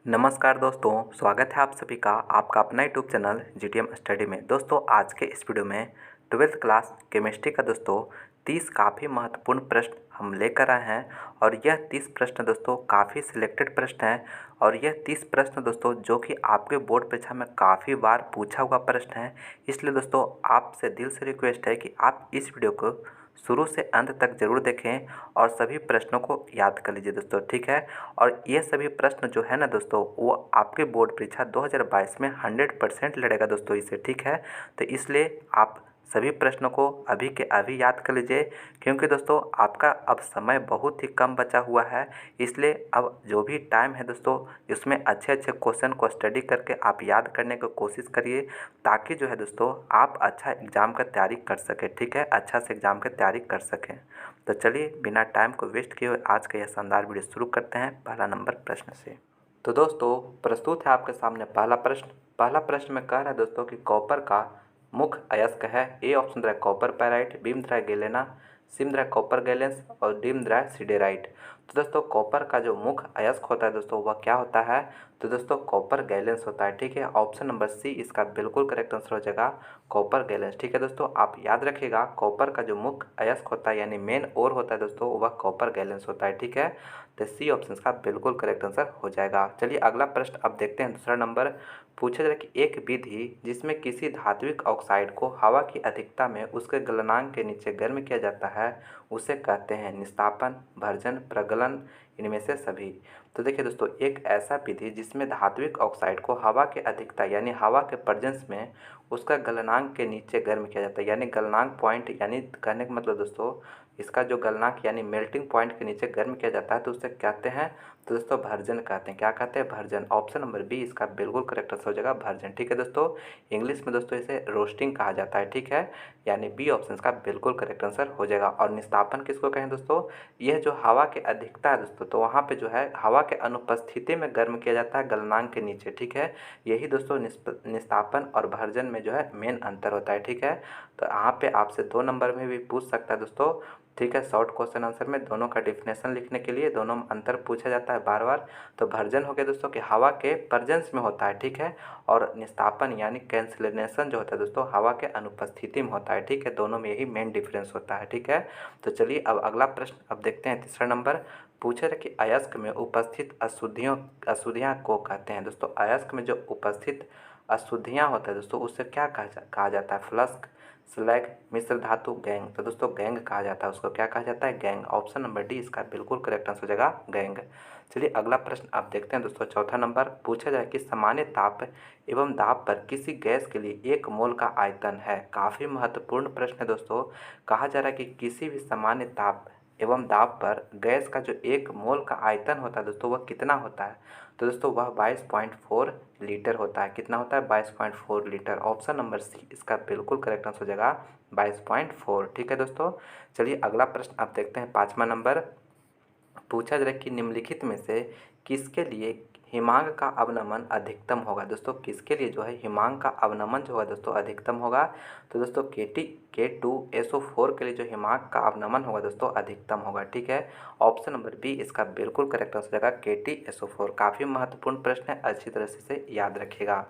नमस्कार दोस्तों, स्वागत है आप सभी का आपका अपना यूट्यूब चैनल जीटीएम स्टडी में। दोस्तों आज के इस वीडियो में 12th क्लास केमिस्ट्री का दोस्तों 30 काफ़ी महत्वपूर्ण प्रश्न हम लेकर आए हैं और यह 30 प्रश्न दोस्तों काफ़ी सिलेक्टेड प्रश्न हैं और यह 30 प्रश्न दोस्तों जो कि आपके बोर्ड परीक्षा में काफ़ी बार पूछा हुआ प्रश्न है। इसलिए दोस्तों आपसे दिल से रिक्वेस्ट है कि आप इस वीडियो को शुरू से अंत तक ज़रूर देखें और सभी प्रश्नों को याद कर लीजिए दोस्तों, ठीक है। और ये सभी प्रश्न जो है ना दोस्तों वो आपके बोर्ड परीक्षा 2022 में 100% लड़ेगा दोस्तों इसे, ठीक है। तो इसलिए आप सभी प्रश्नों को अभी के अभी याद कर लीजिए क्योंकि दोस्तों आपका अब समय बहुत ही कम बचा हुआ है। इसलिए अब जो भी टाइम है दोस्तों इसमें अच्छे अच्छे क्वेश्चन को स्टडी करके आप याद करने की कोशिश करिए ताकि जो है दोस्तों आप अच्छा एग्ज़ाम का तैयारी कर सकें, ठीक है, अच्छा से एग्ज़ाम की तैयारी कर सकें। तो चलिए बिना टाइम को वेस्ट किए हुए आज का यह शानदार वीडियो शुरू करते हैं पहला नंबर प्रश्न से। तो दोस्तों प्रस्तुत है आपके सामने पहला प्रश्न। पहला प्रश्न में कह रहा है दोस्तों कि कॉपर का मुख्य अयस्क है। ए ऑप्शन दे रहा है कॉपर पैराइट, बी में दे रहा है गेलेना, सी में दे रहा है कॉपर गैलेंस और डी में दे रहा है सिडेराइट। तो दोस्तों कॉपर का जो मुख्य अयस्क होता है दोस्तों वह क्या होता है? तो दोस्तों कॉपर गैलेंस होता है, ठीक है। ऑप्शन नंबर सी इसका बिल्कुल करेक्ट आंसर हो जाएगा कॉपर गैलेंस, ठीक है दोस्तों। आप याद रखिएगा कॉपर का जो मुख्य अयस्क होता है यानी मेन ओर होता है दोस्तों वह कॉपर गैलेंस होता है, ठीक है। तो सी ऑप्शन का बिल्कुल करेक्ट आंसर हो जाएगा। चलिए अगला प्रश्न अब देखते हैं। दूसरा नंबर पूछा जाए कि एक विधि जिसमें किसी धात्विक ऑक्साइड को हवा की अधिकता में उसके गलनांक के नीचे गर्म किया जाता है उसे कहते हैं निस्तापन, भर्जन, प्रगलन, इनमें से सभी। तो देखिए दोस्तों एक ऐसा विधि जिसमें धात्विक ऑक्साइड को हवा के अधिकता यानी हवा के प्रेजेंस में उसका गलनांक के नीचे गर्म किया जाता है यानी गलनांक पॉइंट यानी कहने का मतलब दोस्तों इसका जो गलनांक यानी मेल्टिंग पॉइंट के नीचे गर्म किया जाता है तो उसे कहते हैं तो दोस्तों भर्जन कहते हैं। क्या कहते हैं? भर्जन। ऑप्शन नंबर बी इसका बिल्कुल करेक्ट आंसर हो जाएगा भर्जन, ठीक है दोस्तों। इंग्लिश में दोस्तों इसे रोस्टिंग कहा जाता है, ठीक है। यानी बी ऑप्शन का बिल्कुल करेक्ट आंसर हो जाएगा। और निस्तापन किसको कहें दोस्तों? यह जो हवा के अधिकता है दोस्तों तो वहाँ पे जो है हवा के अनुपस्थिति में गर्म किया जाता है गलनांक के नीचे, ठीक है। यही दोस्तों निस्तापन और भर्जन में जो है मेन अंतर होता है, ठीक है। तो यहाँ पे आपसे 2 नंबर में भी पूछ सकता है दोस्तों, ठीक है। शॉर्ट क्वेश्चन आंसर में दोनों का डिफिनेशन लिखने के लिए दोनों में अंतर पूछा जाता है बार बार। तो भर्जन हो गया दोस्तों कि हवा के प्रेजेंस में होता है, ठीक है। और निस्तापन यानी कैंसिलेशन जो होता है दोस्तों हवा के अनुपस्थिति में होता है, ठीक है। दोनों में यही मेन डिफरेंस होता है, ठीक है। तो चलिए अब अगला प्रश्न अब देखते हैं। तीसरा नंबर पूछे रहे कि अयस्क में उपस्थित अशुद्धियाँ को कहते हैं दोस्तों। अयस्क में जो उपस्थित अशुद्धियाँ होता है दोस्तों उससे क्या कहा जाता है? फ्लस्क, स्लैग, मिश्र धातु, गैंग। तो दोस्तों गैंग कहा जाता है उसको। क्या कहा जाता है? गैंग। ऑप्शन नंबर डी इसका बिल्कुल करेक्ट आंसर हो जाएगा गैंग। चलिए अगला प्रश्न आप देखते हैं दोस्तों। चौथा नंबर पूछा जाए कि सामान्य ताप एवं दाब पर किसी गैस के लिए 1 मोल का आयतन है। काफ़ी महत्वपूर्ण प्रश्न है दोस्तों। कहा जा रहा है कि किसी भी सामान्य ताप एवं दाब पर गैस का जो 1 मोल का आयतन होता है दोस्तों वह कितना होता है? तो दोस्तों वह 22.4 लीटर होता है। कितना होता है? 22.4 लीटर। ऑप्शन नंबर सी इसका बिल्कुल करेक्ट आंसर हो जाएगा 22.4, ठीक है दोस्तों। चलिए अगला प्रश्न आप देखते हैं। 5वां नंबर पूछा जा रहा है कि निम्नलिखित में से किसके लिए हिमांक का अवनमन अधिकतम होगा? दोस्तों किसके लिए जो है हिमांक का अवनमन जो होगा दोस्तों अधिकतम होगा? तो दोस्तों K2SO4 के लिए जो हिमांक का अवनमन होगा दोस्तों अधिकतम होगा, ठीक है। ऑप्शन नंबर बी इसका बिल्कुल करेक्ट आंसर जाएगा K2SO4। काफ़ी महत्वपूर्ण प्रश्न है, अच्छी तरह से याद रखिएगा।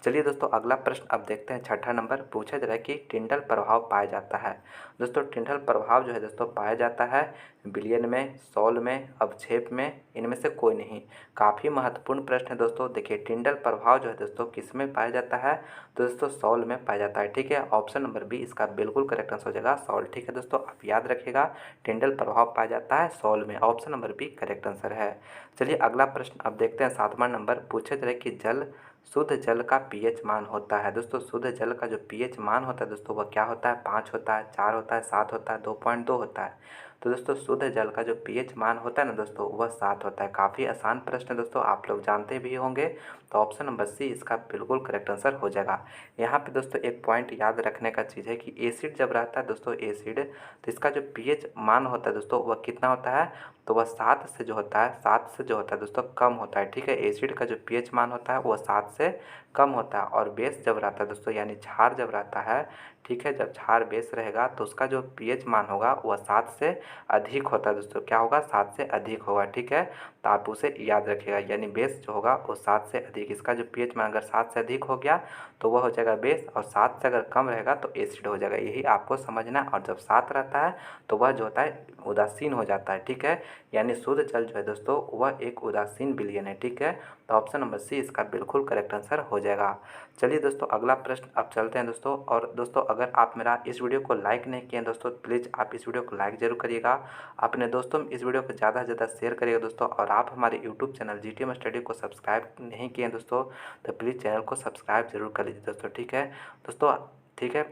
चलिए दोस्तों अगला प्रश्न अब देखते हैं। 6ठा नंबर पूछा जा रहा है कि टिंडल प्रभाव पाया जाता है। दोस्तों टिंडल प्रभाव जो है दोस्तों पाया जाता है विलयन में, सॉल्व में, अवक्षेप में, इनमें से कोई नहीं। काफ़ी महत्वपूर्ण प्रश्न है दोस्तों। देखिए टिंडल प्रभाव जो है दोस्तों किस में पाया जाता है? तो दोस्तों सॉल्व में पाया जाता है, ठीक है। ऑप्शन नंबर बी इसका बिल्कुल करेक्ट आंसर हो जाएगा सॉल्व, ठीक है दोस्तों। आप याद रखिएगा टिंडल प्रभाव पाया जाता है सॉल्व में। Option number B correct answer है। चलिए अगला प्रश्न अब देखते हैं। 7वां नंबर पूछे जा रहे कि जल शुद्ध जल का पीएच मान होता है। दोस्तों शुद्ध जल का जो पीएच मान होता है दोस्तों वह क्या होता है? 5 होता है, 4 होता है, 7 होता है, 2.2 होता है। तो दोस्तों शुद्ध जल का जो पीएच मान होता है ना दोस्तों वह 7 होता है। काफ़ी आसान प्रश्न है दोस्तों, आप लोग जानते भी होंगे। तो ऑप्शन नंबर सी इसका बिल्कुल करेक्ट आंसर हो जाएगा। यहाँ पे दोस्तों एक पॉइंट याद रखने का चीज़ है कि एसिड जब रहता है दोस्तों एसिड तो इसका जो पीएच मान होता है दोस्तों वह कितना होता है? तो वह 7 से जो होता है 7 से जो होता है दोस्तों कम होता है, ठीक है। एसिड का जो पीएच मान होता है वह 7 से कम होता है। और बेस जब रहता है दोस्तों यानी क्षार जब रहता है, ठीक है, जब क्षार बेस रहेगा तो उसका जो पीएच मान होगा वह 7 से अधिक होता है दोस्तों, क्या होगा 7 से अधिक होगा, ठीक है। तो आप उसे याद रखिएगा, यानी बेस जो होगा वो 7 से अधिक, इसका जो पीएच मान अगर 7 से अधिक हो गया तो वह हो जाएगा बेस, और 7 से अगर कम रहेगा तो एसिड हो जाएगा, यही आपको समझना है। और जब 7 रहता है तो वह जो होता है उदासीन हो जाता है, ठीक है। यानी शुद्ध जल जो है दोस्तों वह एक उदासीन विलयन है, ठीक है। तो ऑप्शन नंबर सी इसका बिल्कुल करेक्ट आंसर हो जाएगा। चलिए दोस्तों अगला प्रश्न अब चलते हैं दोस्तों। और दोस्तों अगर आप मेरा इस वीडियो को लाइक नहीं किए हैं दोस्तों, प्लीज़ आप इस वीडियो को लाइक ज़रूर करिएगा, अपने दोस्तों में इस वीडियो को ज़्यादा से ज़्यादा शेयर करिएगा दोस्तों। और आप हमारे यूट्यूब चैनल जीटीएम स्टडी को सब्सक्राइब नहीं किए हैं दोस्तों, तो प्लीज़ चैनल को सब्सक्राइब जरूर कर लीजिए दोस्तों, ठीक है दोस्तों, ठीक है,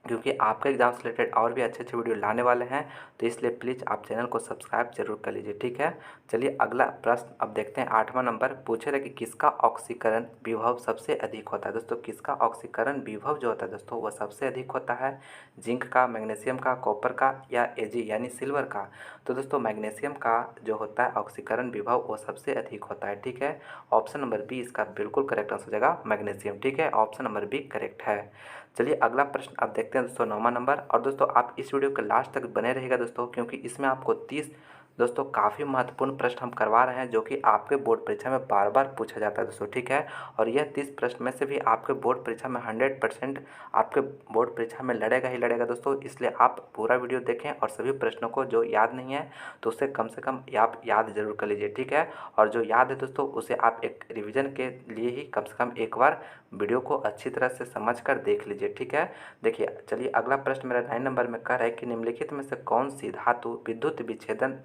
क्योंकि आपका एग्जाम से रिलेटेड और भी अच्छे अच्छे वीडियो लाने वाले हैं, तो इसलिए प्लीज़ आप चैनल को सब्सक्राइब जरूर कर लीजिए, ठीक है। चलिए अगला प्रश्न अब देखते हैं। 8वां नंबर पूछे रहे कि किसका ऑक्सीकरण विभव सबसे अधिक होता है दोस्तों, किसका ऑक्सीकरण विभव जो होता है दोस्तों वह सबसे अधिक होता है, जिंक का, मैग्नीशियम का, कॉपर का या एजी यानी सिल्वर का। तो दोस्तों मैग्नीशियम का जो होता है ऑक्सीकरण विभव वो सबसे अधिक होता है, ठीक है। ऑप्शन नंबर बी इसका बिल्कुल करेक्ट आंसर हो जाएगा मैग्नीशियम, ठीक है, ऑप्शन नंबर बी करेक्ट है। चलिए अगला प्रश्न अब देखते हैं दोस्तों 9वां नंबर। और दोस्तों आप इस वीडियो के लास्ट तक बने रहिएगा दोस्तों, क्योंकि इसमें आपको 30 दोस्तों काफ़ी महत्वपूर्ण प्रश्न हम करवा रहे हैं, जो कि आपके बोर्ड परीक्षा में बार बार पूछा जाता है दोस्तों, ठीक है। और यह 30 प्रश्न में से भी आपके बोर्ड परीक्षा में 100% आपके बोर्ड परीक्षा में लड़ेगा ही लड़ेगा दोस्तों, इसलिए आप पूरा वीडियो देखें और सभी प्रश्नों को जो याद नहीं है तो उसे कम से कम आप याद जरूर कर लीजिए, ठीक है। और जो याद है दोस्तों उसे आप एक रिविज़न के लिए ही कम से कम एक बार वीडियो को अच्छी तरह से समझ कर देख लीजिए, ठीक है। देखिए चलिए अगला प्रश्न मेरा 9 नंबर में कह रहा है कि निम्नलिखित में से कौन सी धातु विद्युत विच्छेदन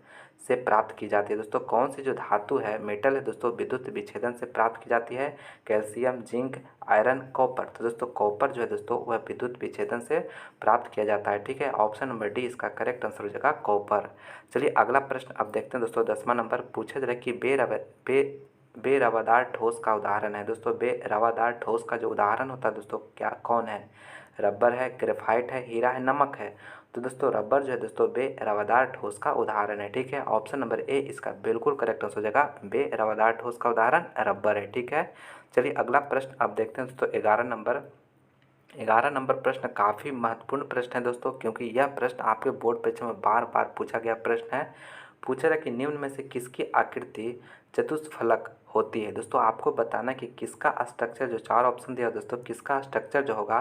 से प्राप्त की जाती है दोस्तों, कौन सी जो धातु है मेटल है दोस्तों विद्युत विच्छेदन से प्राप्त की जाती है, कैल्शियम, जिंक, आयरन, कॉपर। तो दोस्तों कॉपर जो है दोस्तों वह विद्युत विच्छेदन से प्राप्त किया जाता है, ठीक है। ऑप्शन नंबर डी इसका करेक्ट आंसर हो जाएगा कॉपर। चलिए अगला प्रश्न अब देखते हैं दोस्तों 10वां नंबर पूछे जा रहा है कि बेरवादार ठोस का उदाहरण है दोस्तों, बेरवादार ठोस का जो उदाहरण होता है दोस्तों क्या कौन है, रबर है, ग्रेफाइट है, हीरा है, नमक है। तो दोस्तों रबर जो है दोस्तों बेरवादार ठोस का उदाहरण है, ठीक है। ऑप्शन नंबर ए इसका बिल्कुल करेक्ट आंसर हो जाएगा, बेरवादार ठोस का उदाहरण रबर है, ठीक है। चलिए अगला प्रश्न अब देखते हैं दोस्तों 11 नंबर प्रश्न काफ़ी महत्वपूर्ण प्रश्न है दोस्तों, क्योंकि यह प्रश्न आपके बोर्ड परीक्षा में बार बार पूछा गया प्रश्न है। पूछा रहा कि निम्न में से किसकी आकृति चतुष्फलक होती है दोस्तों, आपको बताना कि किसका स्ट्रक्चर, जो 4 ऑप्शन दिया दोस्तों, किसका स्ट्रक्चर जो होगा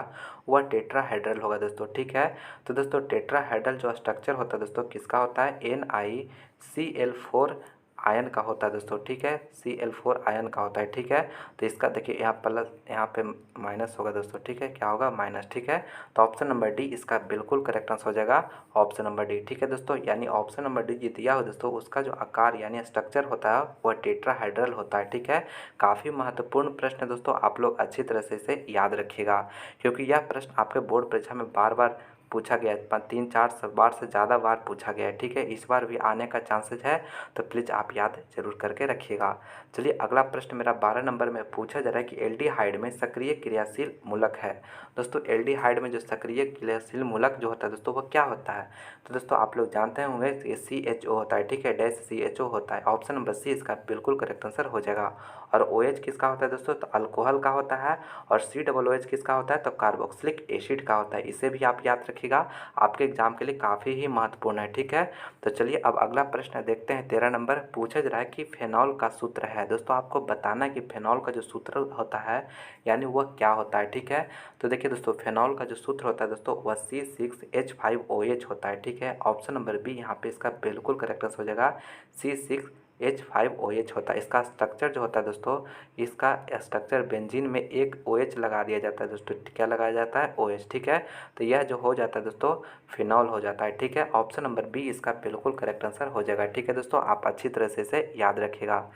वह टेट्राहेड्रल होगा दोस्तों, ठीक है। तो दोस्तों टेट्राहेड्रल जो स्ट्रक्चर होता है दोस्तों किसका होता है, NiCl4 आयन का होता है दोस्तों, ठीक है, Cl4 आयन का होता है, ठीक है। तो इसका देखिए यहाँ प्लस यहाँ पे माइनस होगा दोस्तों, ठीक है, क्या होगा माइनस, ठीक है। तो ऑप्शन नंबर डी इसका बिल्कुल करेक्ट आंसर हो जाएगा, ऑप्शन नंबर डी, ठीक है दोस्तों। यानी ऑप्शन नंबर डी जो दिया हो दोस्तों उसका जो आकार यानी स्ट्रक्चर होता है वह टेट्राहेड्रल होता है, ठीक है। काफ़ी महत्वपूर्ण प्रश्न है दोस्तों, आप लोग अच्छी तरह से इसे याद रखिएगा, क्योंकि यह प्रश्न आपके बोर्ड परीक्षा में बार बार पूछा गया है, 3-4 बार से ज़्यादा बार पूछा गया है, ठीक है। इस बार भी आने का चांसेस है, तो प्लीज़ आप याद जरूर करके रखिएगा। चलिए अगला प्रश्न मेरा 12 नंबर में पूछा जा रहा है कि एल्डिहाइड में सक्रिय क्रियाशील मूलक है दोस्तों, एल्डिहाइड में जो सक्रिय क्रियाशील मूलक जो होता है दोस्तों वह क्या होता है। तो दोस्तों आप लोग जानते होंगे कि CHO होता है, ठीक है, -CHO होता है। ऑप्शन नंबर सी इसका बिल्कुल करेक्ट आंसर हो जाएगा। और OH किसका होता है दोस्तों, तो अल्कोहल का होता है। और COOH किसका होता है, तो कार्बोक्सिलिक एसिड का होता है। इसे भी आप याद रखिएगा, आपके एग्जाम के लिए काफ़ी ही महत्वपूर्ण है, ठीक है। तो चलिए अब अगला प्रश्न देखते हैं 13 नंबर पूछा जा रहा है कि फेनॉल का सूत्र है दोस्तों, आपको बताना है कि फेनॉल का जो सूत्र होता है यानी वह क्या होता है, ठीक है। तो देखिए दोस्तों फेनॉल का जो सूत्र होता है दोस्तों वह C6H5OH होता है, ठीक है। ऑप्शन नंबर बी यहाँ पे इसका बिल्कुल करेक्ट आंसर हो जाएगा, C6H5OH होता है। इसका स्ट्रक्चर जो होता है दोस्तों, इसका स्ट्रक्चर बेंजीन में एक OH लगा दिया जाता है दोस्तों, क्या लगाया जाता है, OH, ठीक है। तो यह जो हो जाता है दोस्तों फिनॉल हो जाता है, ठीक है। ऑप्शन नंबर बी इसका बिल्कुल करेक्ट आंसर हो जाएगा, ठीक है दोस्तों, आप अच्छी तरह से इसे याद रखिएगा।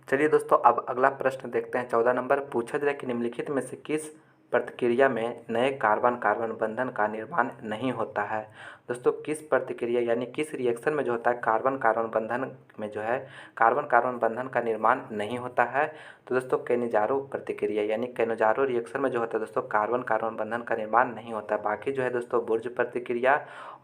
चलिए दोस्तों अब अगला प्रश्न देखते हैं 14 नंबर पूछा जा रहा है कि निम्नलिखित में से किस प्रतिक्रिया में नए कार्बन कार्बन बंधन का निर्माण नहीं होता है दोस्तों, किस प्रतिक्रिया यानी किस रिएक्शन में जो होता है कार्बन कार्बन बंधन में जो है कार्बन कार्बन बंधन का निर्माण नहीं होता है। तो दोस्तों कैनिजारो प्रतिक्रिया यानी कैनिजारो रिएक्शन में जो होता है दोस्तों कार्बन कार्बन बंधन का निर्माण नहीं होता। बाकी जो है दोस्तों बुर्ज प्रतिक्रिया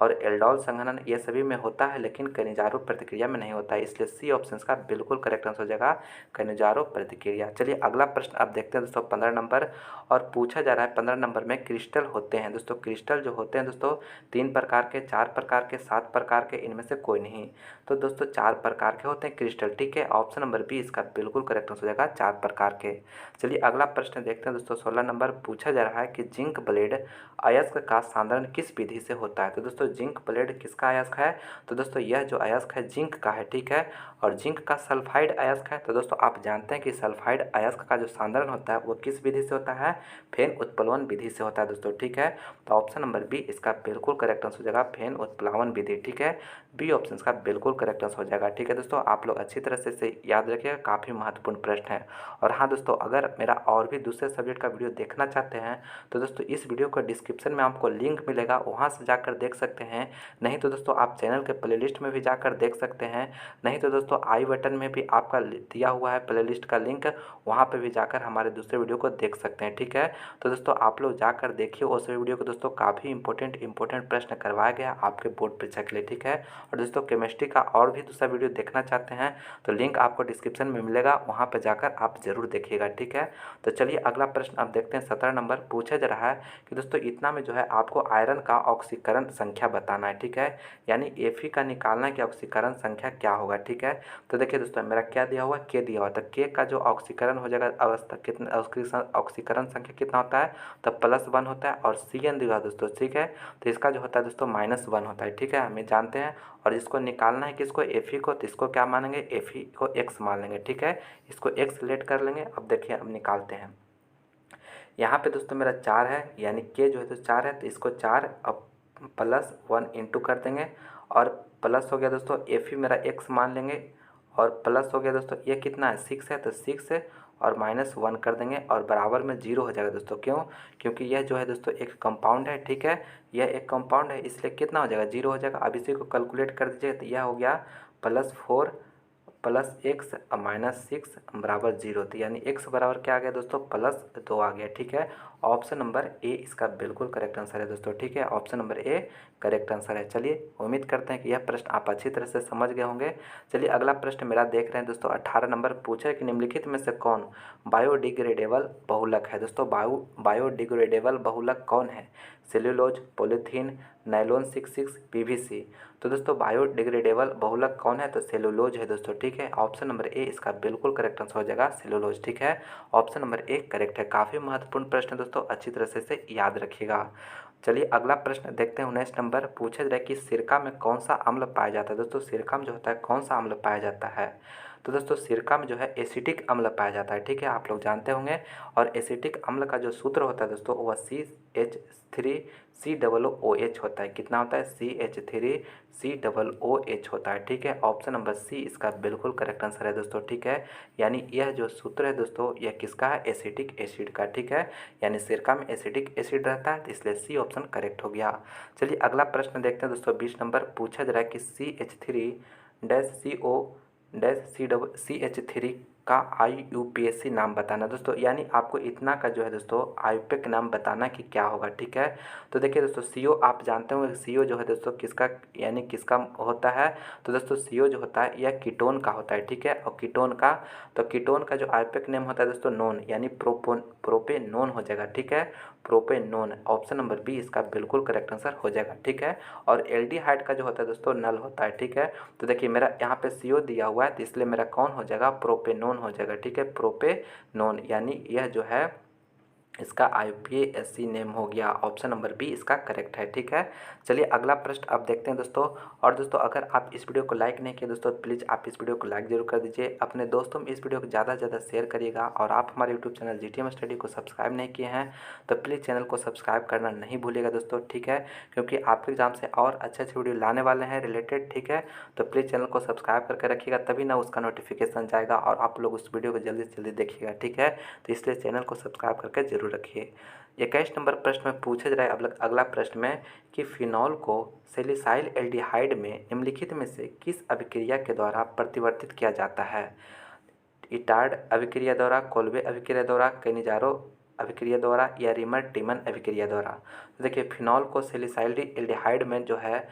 और एल्डोल संघनन ये सभी में होता है, लेकिन कैनिजारो प्रतिक्रिया में नहीं होता है, इसलिए सी ऑप्शन का बिल्कुल करेक्ट आंसर हो जाएगा कैनिजारो प्रतिक्रिया। चलिए अगला प्रश्न अब देखते हैं दोस्तों 15 नंबर, और पूछा जा रहा है 15 नंबर में क्रिस्टल होते हैं दोस्तों, क्रिस्टल जो होते हैं दोस्तों 3 प्रकार के, 4 प्रकार के, 7 प्रकार के, इनमें से कोई नहीं। तो दोस्तों 4 प्रकार के होते हैं क्रिस्टल, ठीक है। ऑप्शन नंबर बी इसका बिल्कुल करेक्ट आंसर हो जाएगा 4 प्रकार के। चलिए अगला प्रश्न देखते हैं दोस्तों। 16 नंबर पूछा जा रहा है कि जिंक ब्लेड अयस्क का सांद्रण किस विधि से होता है। तो दोस्तों जिंक ब्लेड किसका अयस्क है। तो दोस्तों यह जो अयस्क है जिंक का है, ठीक है। और जिंक का सल्फाइड अयस्क है। तो दोस्तों आप जानते हैं कि सल्फाइड अयस्क का जो सांद्रण होता है वो किस विधि से होता है, फेन उत्प्लवन विधि से होता है दोस्तों, ठीक है। तो ऑप्शन नंबर बी इसका बिल्कुल करेक्ट आंसर हो जाएगा फेन उत्प्लावन विधि, ठीक है। बी ऑप्शन का बिल्कुल करेक्ट आंसर हो जाएगा, ठीक है दोस्तों। आप लोग अच्छी तरह से इसे याद रखिएगा, काफ़ी महत्वपूर्ण प्रश्न है। और हाँ दोस्तों, अगर मेरा और भी दूसरे सब्जेक्ट का वीडियो देखना चाहते हैं तो दोस्तों इस वीडियो को डिस्क्रिप्शन में आपको लिंक मिलेगा, वहाँ से जाकर देख सकते हैं। नहीं तो दोस्तों आप चैनल के प्लेलिस्ट में भी जाकर देख सकते हैं। नहीं तो दोस्तों आई बटन में भी आपका दिया हुआ है प्लेलिस्ट का लिंक, वहाँ पे भी जाकर हमारे दूसरे वीडियो को देख सकते हैं, ठीक है। तो दोस्तों आप लोग जाकर देखिए उस वीडियो को दोस्तों, काफ़ी इंपॉर्टेंट प्रश्न करवाया गया आपके बोर्ड परीक्षा के लिए, ठीक है। और दोस्तों केमिस्ट्री का और भी दूसरा वीडियो देखना चाहते हैं तो लिंक आपको डिस्क्रिप्शन में मिलेगा, वहाँ पर जाकर आप ज़रूर देखिएगा, ठीक है। तो चलिए अगला प्रश्न आप देखते हैं। 17 नंबर पूछा जा रहा है कि दोस्तों इतना में जो है आपको आयरन का ऑक्सीकरण संख्या बताना है, ठीक है। यानी Fe का निकालना है कि ऑक्सीकरण संख्या क्या होगा, ठीक है। तो देखिए दोस्तों मेरा क्या दिया हुआ है, के दिया हुआ है। तो के का जो ऑक्सीकरण हो जाएगा अवस्था कितना, ऑक्सीकरण संख्या कितना होता है, तो +1 होता है। और Cn दिया दोस्तों, ठीक है। तो इसका जो होता है दोस्तों -1 होता है, ठीक है, हमें जानते हैं। और इसको निकालना है किसको, Fe को, तो इसको क्या मानेंगे, Fe को x मान लेंगे, ठीक है। इसको x लेट कर लेंगे। अब देखिए अब निकालते हैं। यहाँ पे दोस्तों मेरा 4 है, यानी के जो है तो 4 है, तो इसको 4 अब +1 इंटू कर देंगे। और प्लस हो गया दोस्तों Fe मेरा x मान लेंगे। और प्लस हो गया दोस्तों ये कितना है, 6 है, तो 6 है और -1 कर देंगे और बराबर में 0 हो जाएगा दोस्तों। क्यों, क्योंकि यह जो है दोस्तों एक कंपाउंड है, ठीक है। यह एक कंपाउंड है, इसलिए कितना हो जाएगा, 0 हो जाएगा। अब इसी को कैलकुलेट कर दीजिए तो यह हो गया +4 +x -6 बराबर 0। तो यानी x बराबर क्या आ गया दोस्तों, +2 आ गया, ठीक है। ऑप्शन नंबर ए इसका बिल्कुल करेक्ट आंसर है दोस्तों, ठीक है। Option number A correct answer है। चलिए उम्मीद करते हैं कि यह प्रश्न आप अच्छी तरह से समझ गए होंगे। चलिए अगला प्रश्न मेरा देख रहे हैं दोस्तों। 18 नंबर पूछा है कि निम्नलिखित में से कौन बायोडिग्रेडेबल बहुलक है। दोस्तों बायोडिग्रेडेबल बहुलक कौन है, सेल्यूलोज, पॉलीथीन, नायलॉन 66, पीवीसी। तो दोस्तों बायोडिग्रेडेबल बहुलक कौन है, तो सेलुलोज है दोस्तों, ठीक है। ऑप्शन नंबर ए इसका बिल्कुल करेक्ट आंसर हो जाएगा सेलुलोज, ठीक है। ऑप्शन नंबर ए करेक्ट है। काफ़ी महत्वपूर्ण प्रश्न है दोस्तों, अच्छी तरह से इसे याद रखिएगा। चलिए अगला प्रश्न देखते हैं। 19 नंबर पूछा जाए कि सिरका में कौन सा अम्ल पाया जाता है। दोस्तों सिरका में जो होता है कौन सा अम्ल पाया जाता है, तो दोस्तों सिरका में जो है एसिटिक अम्ल पाया जाता है, ठीक है, आप लोग जानते होंगे। और एसिटिक अम्ल का जो सूत्र होता है दोस्तों वह CH3COOH होता है। कितना होता है, CH3COOH होता है, ठीक है। ऑप्शन नंबर सी इसका बिल्कुल करेक्ट आंसर है दोस्तों, ठीक है। यानी यह जो सूत्र है दोस्तों यह किसका है, एसिटिक एसिड का, ठीक है। यानी सिरका में एसिटिक एसिड रहता है, तो इसलिए सी ऑप्शन करेक्ट हो गया। चलिए अगला प्रश्न देखते हैं दोस्तों। 20 नंबर पूछा जा रहा है कि CH3-COCH3 का IUPAC नाम बताना। दोस्तों यानी आपको इतना का जो है दोस्तों IUPAC नाम बताना कि क्या होगा, ठीक है। तो देखिए दोस्तों CO आप जानते होंगे, CO जो है दोस्तों किसका यानी किसका होता है, तो दोस्तों CO जो होता है यह कीटोन का होता है, ठीक है। और कीटोन का जो IUPAC नेम होता है दोस्तों नोन, यानी प्रोपेनोन हो जाएगा, ठीक है, प्रोपेनोन। ऑप्शन नंबर बी इसका बिल्कुल करेक्ट आंसर हो जाएगा, ठीक है। और एल्डिहाइड का जो होता है दोस्तों नल होता है, ठीक है। तो देखिए मेरा यहाँ पे CO दिया हुआ है, तो इसलिए मेरा कौन हो जाएगा, प्रोपेनोन हो जाएगा, ठीक है, प्रोपेनोन। यानी यह जो है इसका IUPAC नेम हो गया। ऑप्शन नंबर बी इसका करेक्ट है, ठीक है। चलिए अगला प्रश्न अब देखते हैं दोस्तों। और दोस्तों अगर आप इस वीडियो को लाइक नहीं किए दोस्तों, प्लीज़ आप इस वीडियो को लाइक जरूर कर दीजिए, अपने दोस्तों में इस वीडियो को ज़्यादा से ज़्यादा शेयर करिएगा। और आप हमारे यूट्यूब चैनल GTM स्टडी को सब्सक्राइब नहीं किए हैं तो प्लीज़ चैनल को सब्सक्राइब करना नहीं भूलिएगा दोस्तों, ठीक है। क्योंकि आपके एग्जाम से और अच्छे अच्छे वीडियो लाने वाले हैं रिलेटेड, ठीक है। तो प्लीज़ चैनल को सब्सक्राइब करके रखिएगा, तभी ना उसका नोटिफिकेशन जाएगा और आप लोग उस वीडियो को जल्दी से जल्दी देखिएगा, ठीक है। तो इसलिए चैनल को सब्सक्राइब करके जरूर रखिए। 21 नंबर प्रश्न में पूछा जा रहा है अगला प्रश्न में कि फिनॉल को सैलिसाइल एल्डिहाइड में निम्नलिखित में से किस अभिक्रिया के द्वारा प्रतिवर्तित किया जाता है। इटार्ड अभिक्रिया द्वारा, कोल्बे अभिक्रिया द्वारा, कैनिजारो अभिक्रिया द्वारा या रिमर टिमन अभिक्रिया द्वारा। तो देखिए फिनॉल को सैलिसाइल एल्डिहाइड में जो है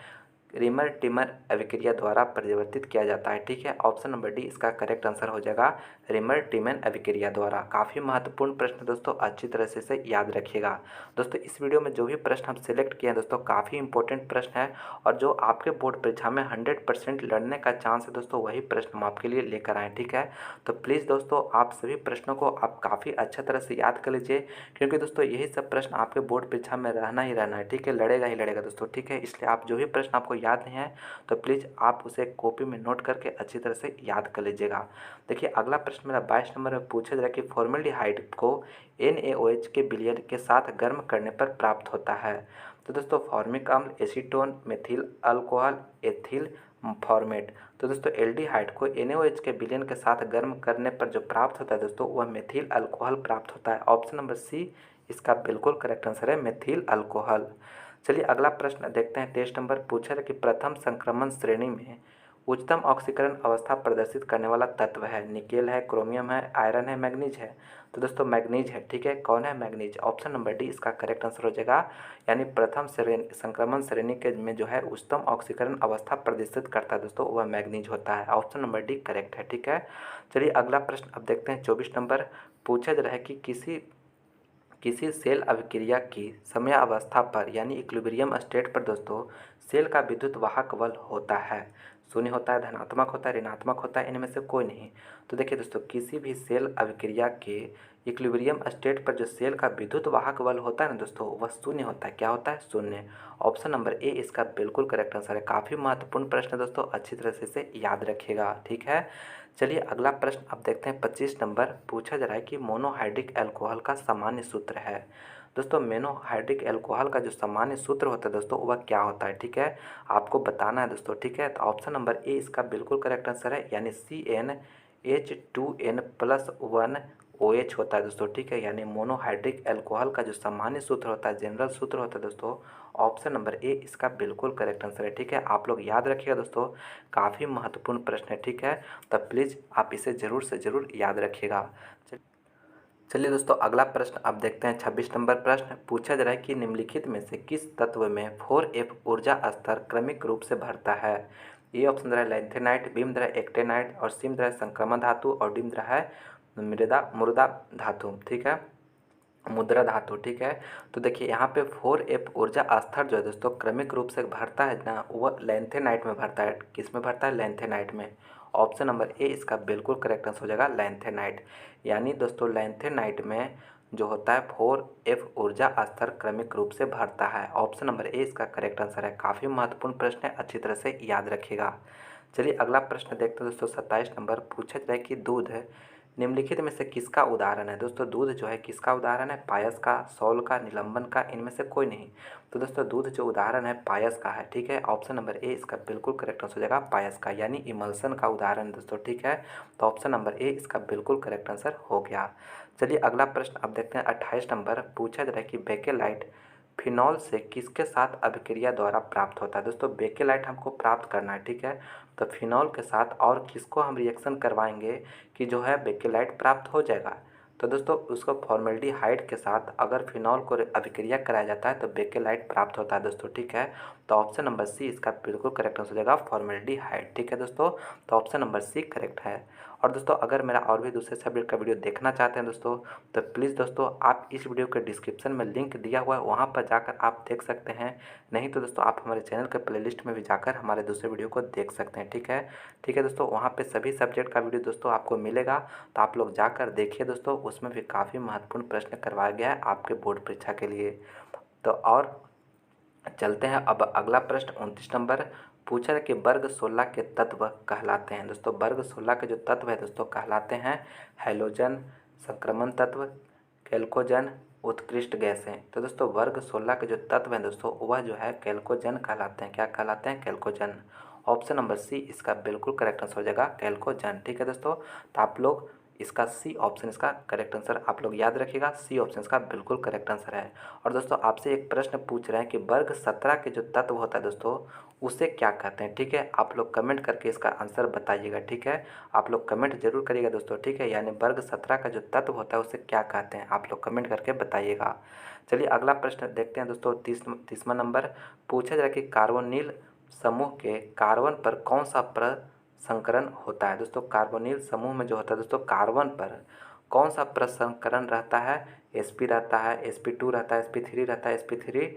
रिमर टिमर अभिक्रिया द्वारा परिवर्तित किया जाता है। ठीक है, ऑप्शन नंबर डी इसका करेक्ट आंसर हो जाएगा, रिमर टिमन अभिक्रिया द्वारा। काफ़ी महत्वपूर्ण प्रश्न दोस्तों, अच्छी तरह से इसे याद रखिएगा। दोस्तों इस वीडियो में जो भी प्रश्न हम सिलेक्ट किए हैं दोस्तों, काफ़ी इंपॉर्टेंट प्रश्न है और जो आपके बोर्ड परीक्षा में 100% लड़ने का चांस है दोस्तों, वही प्रश्न हम आपके लिए लेकर आए। ठीक है, तो प्लीज़ दोस्तों आप सभी प्रश्नों को आप काफ़ी अच्छा तरह से याद कर लीजिए, क्योंकि दोस्तों यही सब प्रश्न आपके बोर्ड परीक्षा में रहना ही रहना है। ठीक है, लड़ेगा ही लड़ेगा दोस्तों। ठीक है, इसलिए आप जो भी प्रश्न आपको याद नहीं है तो प्लीज़ आप उसे कॉपी में नोट करके अच्छी तरह से याद कर लीजिएगा। देखिए अगला प्रश्न मेरा 22 नंबर में पूछा जा रहा है कि फॉर्मेल्डिहाइड को NaOH के विलयन के साथ गर्म करने पर प्राप्त होता है। तो दोस्तों फॉर्मिक अम्ल, acetone, methyl alcohol, ethyl format. तो दोस्तों एल्डिहाइड को NaOH के विलयन के साथ गर्म करने पर जो प्राप्त होता है दोस्तों, वह मेथिल अल्कोहल प्राप्त होता है। ऑप्शन नंबर सी इसका बिल्कुल करेक्ट आंसर है, मेथिल अल्कोहल। चलिए अगला प्रश्न देखते हैं। 23 नंबर पूछा है कि प्रथम संक्रमण श्रेणी में उच्चतम ऑक्सीकरण अवस्था प्रदर्शित करने वाला तत्व है। निकेल है, क्रोमियम है, आयरन है, मैग्नीज है। तो दोस्तों मैग्नीज है। ठीक है, कौन है? मैग्नीज। ऑप्शन नंबर डी इसका करेक्ट आंसर हो जाएगा, यानी प्रथम श्रेणी संक्रमण श्रेणी के में जो है उच्चतम ऑक्सीकरण अवस्था प्रदर्शित करता है दोस्तों, वह मैग्नीज होता है। ऑप्शन नंबर डी करेक्ट है। ठीक है, चलिए अगला प्रश्न अब देखते हैं। 24 नंबर पूछा जा रहा है कि किसी सेल अभिक्रिया की समयावस्था पर यानी इक्विलिब्रियम स्टेट पर दोस्तों सेल का विद्युत वाहक बल होता है। शून्य होता है, धनात्मक होता है, ऋणात्मक होता है, इनमें से कोई नहीं। तो देखिए दोस्तों किसी भी सेल अभिक्रिया के इक्विलिब्रियम स्टेट पर जो सेल का विद्युत वाहक बल होता है ना दोस्तों, वह शून्य होता है। क्या होता है? शून्य। ऑप्शन नंबर ए इसका बिल्कुल करेक्ट आंसर है। काफ़ी महत्वपूर्ण प्रश्न है दोस्तों, अच्छी तरह से इसे याद रखिएगा। ठीक है, चलिए अगला प्रश्न अब देखते हैं। 25 नंबर पूछा जा रहा है कि मोनोहाइड्रिक अल्कोहल का सामान्य सूत्र है। दोस्तों मोनोहाइड्रिक अल्कोहल का जो सामान्य सूत्र होता है दोस्तों, वह क्या होता है? ठीक है, आपको बताना है दोस्तों। ठीक है, तो ऑप्शन नंबर ए इसका बिल्कुल करेक्ट आंसर है, यानी CnH2n+1 OH होता है दोस्तों। ठीक है, यानी मोनोहाइड्रिक अल्कोहल का जो सामान्य सूत्र होता है, जनरल सूत्र होता है दोस्तों, ऑप्शन नंबर ए इसका बिल्कुल करेक्ट आंसर है। ठीक है, आप लोग याद रखिएगा दोस्तों, काफ़ी महत्वपूर्ण प्रश्न है। ठीक है, तब प्लीज़ आप इसे ज़रूर से ज़रूर याद रखिएगा। चलिए दोस्तों अगला प्रश्न आप देखते हैं। 26 नंबर प्रश्न पूछा जा रहा है कि निम्नलिखित में से किस तत्व में 4F ऊर्जा स्तर क्रमिक रूप से बढ़ता है। ए ऑप्शन रहा है लैंथेनाइट, बी में रहा है एक्टेनाइट, और सी में रहा है संक्रमण धातु, और डी में रहा है मुर्दा धातु। ठीक है, मुद्रा धातु। ठीक है, तो देखिए यहाँ पे 4F ऊर्जा स्तर जो है दोस्तों क्रमिक रूप से भरता है ना, वह लैंथेनाइट में भरता है। किस में भरता है? लैंथेनाइट में। ऑप्शन नंबर ए इसका बिल्कुल करेक्ट आंसर हो जाएगा, लैंथेनाइट। यानी दोस्तों लैंथेनाइट में जो होता है 4F ऊर्जा स्तर क्रमिक रूप से भरता है। ऑप्शन नंबर ए इसका करेक्ट आंसर है। काफ़ी महत्वपूर्ण प्रश्न है, अच्छी तरह से याद रखिएगा। चलिए अगला प्रश्न देखते हैं दोस्तों। 27 नंबर पूछा जाए कि दूध निम्नलिखित में से किसका उदाहरण है। दोस्तों दूध जो है किसका उदाहरण है? पायस का, सौल का, निलंबन का, इनमें से कोई नहीं। तो दोस्तों दूध जो उदाहरण है पायस का है। ठीक है, ऑप्शन नंबर ए इसका बिल्कुल करेक्ट आंसर हो जाएगा, पायस का, यानी इमल्सन का उदाहरण दोस्तों। ठीक है, तो ऑप्शन नंबर ए इसका बिल्कुल करेक्ट आंसर हो गया। चलिए अगला प्रश्न अब देखते हैं। 28 नंबर पूछा जा रहा है कि बेकेलाइट फिनॉल से किसके साथ अभिक्रिया द्वारा प्राप्त होता है। दोस्तों बेकेलाइट हमको प्राप्त करना है। ठीक है, तो फिनॉल के साथ और किसको हम रिएक्शन करवाएंगे कि जो है बेकेलाइट प्राप्त हो जाएगा। तो दोस्तों उसको फॉर्मेल्डिहाइड के साथ अगर फिनॉल को अभिक्रिया कराया जाता है तो बेकेलाइट प्राप्त होता है दोस्तों। ठीक है, तो ऑप्शन नंबर सी इसका बिल्कुल करेक्ट आंसर हो जाएगा, फॉर्मेल्डिहाइड। ठीक है दोस्तों, तो ऑप्शन नंबर सी करेक्ट है। और दोस्तों अगर मेरा और भी दूसरे सब्जेक्ट का वीडियो देखना चाहते हैं दोस्तों, तो प्लीज़ दोस्तों आप इस वीडियो के डिस्क्रिप्शन में लिंक दिया हुआ है, वहाँ पर जाकर आप देख सकते हैं। नहीं तो दोस्तों आप हमारे चैनल के प्लेलिस्ट में भी जाकर हमारे दूसरे वीडियो को देख सकते हैं। ठीक है दोस्तों, वहाँ पे सभी सब्जेक्ट का वीडियो दोस्तों आपको मिलेगा, तो आप लोग जाकर देखिए दोस्तों, उसमें भी काफ़ी महत्वपूर्ण प्रश्न करवाया गया है आपके बोर्ड परीक्षा के लिए। तो और चलते हैं अब अगला प्रश्न। 29 नंबर पूछा है कि वर्ग 16 के तत्व कहलाते हैं। दोस्तों वर्ग 16 के जो तत्व है दोस्तों कहलाते हैं हैलोजन, संक्रमण तत्व, कैल्कोजन, उत्कृष्ट गैसें। तो दोस्तों वर्ग 16 के जो तत्व हैं दोस्तों वह जो है कैल्कोजन कहलाते हैं। क्या कहलाते हैं? कैल्कोजन। ऑप्शन नंबर सी इसका बिल्कुल करेक्ट आंसर हो जाएगा, कैल्कोजन। ठीक है दोस्तों, तो आप लोग इसका सी ऑप्शन इसका करेक्ट आंसर आप लोग याद रखिएगा, सी ऑप्शन इसका बिल्कुल करेक्ट आंसर है। और दोस्तों आपसे एक प्रश्न पूछ रहे हैं कि वर्ग 17 के जो तत्व होता है दोस्तों उसे क्या कहते हैं। ठीक है, आप लोग कमेंट करके इसका आंसर बताइएगा। ठीक है, आप लोग कमेंट जरूर करिएगा दोस्तों। ठीक है, यानी वर्ग 17 का जो तत्व होता है उसे क्या कहते हैं, आप लोग कमेंट करके बताइएगा। चलिए अगला प्रश्न देखते हैं दोस्तों। 30वां नंबर पूछा जा रहा है कि कार्बोनिल समूह के कार्बन पर कौन सा प्रसंकरण होता है। दोस्तों कार्बोनिल समूह में जो होता है दोस्तों कार्बन पर कौन सा प्रसंकरण रहता है। sp रहता है, sp2 रहता है, sp3 रहता है, sp3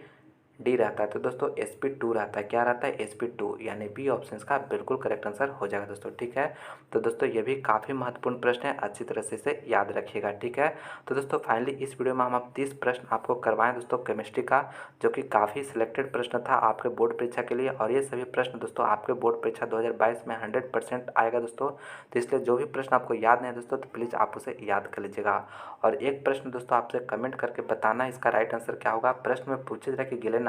डी रहता है। तो दोस्तों sp2 रहता है। क्या रहता है? sp2, यानी बी ऑप्शन का बिल्कुल करेक्ट आंसर हो जाएगा दोस्तों। ठीक है, तो दोस्तों ये भी काफ़ी महत्वपूर्ण प्रश्न है, अच्छी तरह से इसे याद रखिएगा। ठीक है, तो दोस्तों फाइनली इस वीडियो में हम अब 30 प्रश्न आपको करवाएं दोस्तों केमिस्ट्री का, जो कि काफ़ी सिलेक्टेड प्रश्न था आपके बोर्ड परीक्षा के लिए। और ये सभी प्रश्न दोस्तों आपके बोर्ड परीक्षा 2022 में 100% आएगा दोस्तों। तो इसलिए जो भी प्रश्न आपको याद नहीं है दोस्तों, तो प्लीज़ आप उसे याद कर लीजिएगा। और एक प्रश्न दोस्तों आपसे कमेंट करके बताना इसका राइट आंसर क्या होगा। प्रश्न में पूछे जा कि गिलेना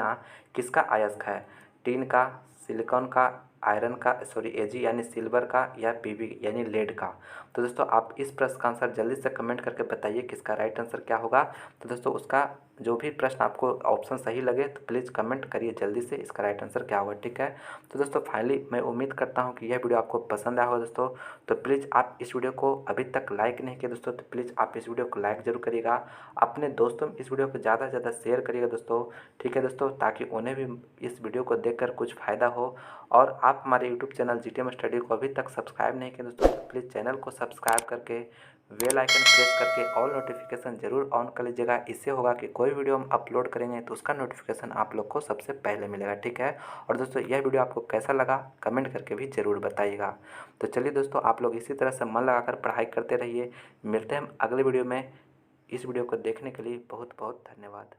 किसका अयस्क है। टीन का, सिलिकॉन का, आयरन का, सॉरी Ag यानी सिल्वर का, या Pb यानी लेड का। तो दोस्तों आप इस प्रश्न का आंसर जल्दी से कमेंट करके बताइए किसका राइट आंसर क्या होगा। तो दोस्तों उसका जो भी प्रश्न आपको ऑप्शन सही लगे तो प्लीज़ कमेंट करिए जल्दी से इसका राइट आंसर क्या होगा। ठीक है, तो दोस्तों फाइनली मैं उम्मीद करता हूँ कि यह वीडियो आपको पसंद आया होगा दोस्तों। तो प्लीज़ आप इस वीडियो को अभी तक लाइक नहीं किया दोस्तों, तो प्लीज़ आप इस वीडियो को लाइक जरूर करिएगा। अपने दोस्तों में इस वीडियो को ज़्यादा से ज़्यादा शेयर करिएगा दोस्तों। ठीक है दोस्तों, ताकि उन्हें भी इस वीडियो को देखकर कुछ फ़ायदा हो। और आप हमारे यूट्यूब चैनल जीटीएम स्टडी को अभी तक सब्सक्राइब नहीं किया दोस्तों, तो प्लीज़ चैनल को सब्सक्राइब करके बेल आइकन प्रेस करके ऑल नोटिफिकेशन ज़रूर ऑन कर लीजिएगा। इससे होगा कि कोई वीडियो हम अपलोड करेंगे तो उसका नोटिफिकेशन आप लोग को सबसे पहले मिलेगा। ठीक है, और दोस्तों यह वीडियो आपको कैसा लगा कमेंट करके भी ज़रूर बताइएगा। तो चलिए दोस्तों, आप लोग इसी तरह से मन लगाकर पढ़ाई करते रहिए। मिलते हैं हम अगले वीडियो में। इस वीडियो को देखने के लिए बहुत बहुत धन्यवाद।